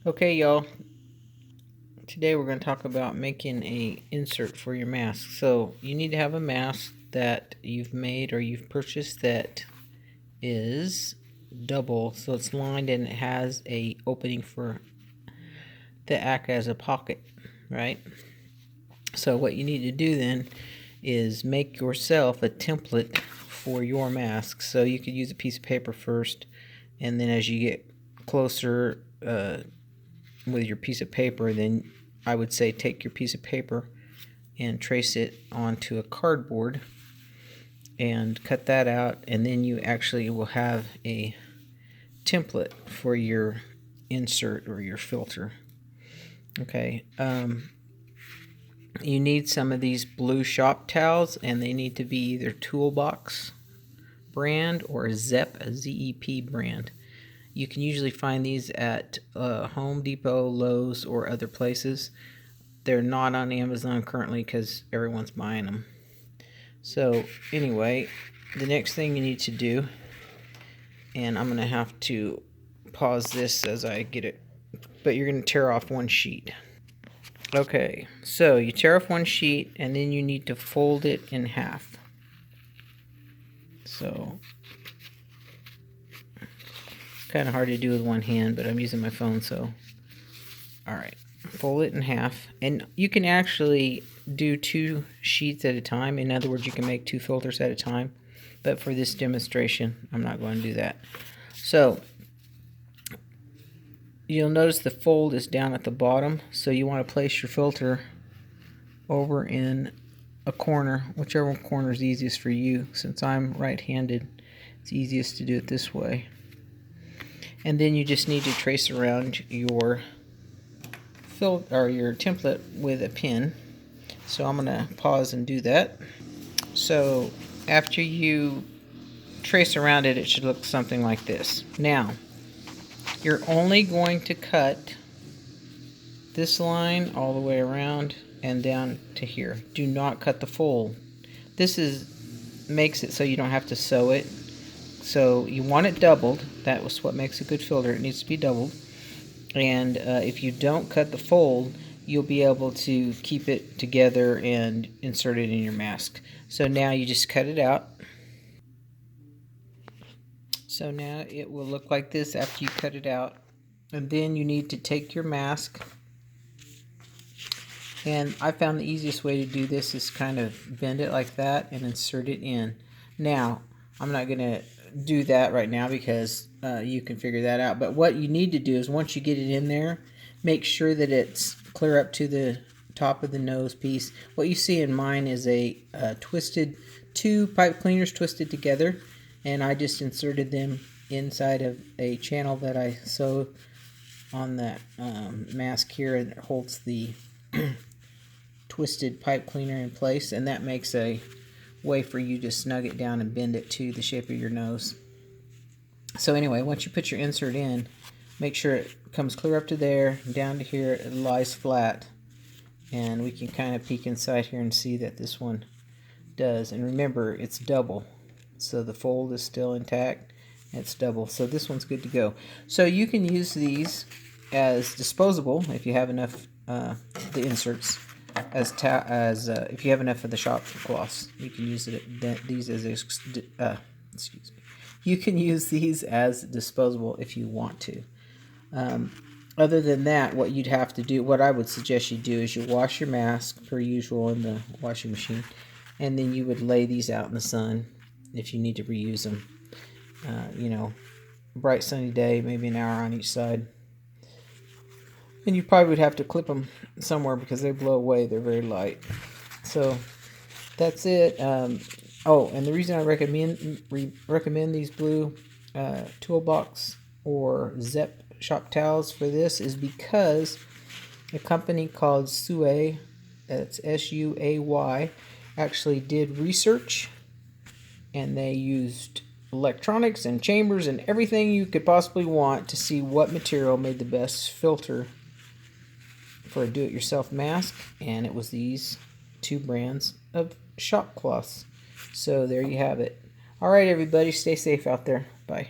Okay, y'all. Today we're going to talk about making a insert for your mask. So you need to have a mask that you've made or you've purchased that is double, so it's lined and it has a opening for to act as a pocket, right? So what you need to do then is make yourself a template for your mask. So you could use a piece of paper first, and then as you get closer with your piece of paper, then I would say take your piece of paper and trace it onto a cardboard and cut that out, and then you actually will have a template for your insert or your filter. Okay, you need some of these blue shop towels, and they need to be either Toolbox brand or ZEP, Z-E-P brand. You can usually find these at Home Depot, Lowe's, or other places. They're not on Amazon currently because everyone's buying them. So anyway, the next thing you need to do, and I'm going to have to pause this as I get it, but you're going to tear off one sheet. Okay, so you tear off one sheet and then you need to fold it in half. So kind of hard to do with one hand, but I'm using my phone, so alright, fold it in half, and you can actually do 2 sheets at a time. In other words, you can make 2 filters at a time, but for this demonstration I'm not going to do that. So you'll notice the fold is down at the bottom, so you want to place your filter over in a corner, whichever corner is easiest for you. Since I'm right-handed, it's easiest to do it this way. And then you just need to trace around your your template with a pen. So I'm going to pause and do that. So after you trace around it, it should look something like this. Now, you're only going to cut this line all the way around and down to here. Do not cut the fold. This makes it so you don't have to sew it. So you want it doubled. That was what makes a good filter. It needs to be doubled. And if you don't cut the fold, you'll be able to keep it together and insert it in your mask. So now you just cut it out. So now it will look like this after you cut it out. And then you need to take your mask, and I found the easiest way to do this is kind of bend it like that and insert it in. Now, I'm not going to do that right now because you can figure that out. But what you need to do is once you get it in there, make sure that it's clear up to the top of the nose piece. What you see in mine is a twisted, 2 pipe cleaners twisted together, and I just inserted them inside of a channel that I sewed on that mask here, and it holds the twisted pipe cleaner in place, and that makes a way for you to snug it down and bend it to the shape of your nose. So anyway, once you put your insert in, make sure it comes clear up to there, down to here, it lies flat, and we can kind of peek inside here and see that this one does. And remember, it's double, so the fold is still intact. It's double, so this one's good to go. So you can use these as disposable if you have enough the inserts as if you have enough of the shop cloths. You can use these as excuse me. You can use these as disposable if you want to. Other than that, what you'd have to do, what I would suggest you do, is you wash your mask per usual in the washing machine, and then you would lay these out in the sun if you need to reuse them. You know, bright sunny day, maybe an hour on each side. And you probably would have to clip them somewhere because they blow away. They're very light. So that's it. Oh, and the reason I recommend these blue Toolbox or ZEP shop towels for this is because a company called Suay, that's S-U-A-Y, actually did research, and they used electronics and chambers and everything you could possibly want to see what material made the best filter for a do-it-yourself mask, and it was these 2 brands of shop cloths. So there you have it. All right, everybody, stay safe out there. Bye.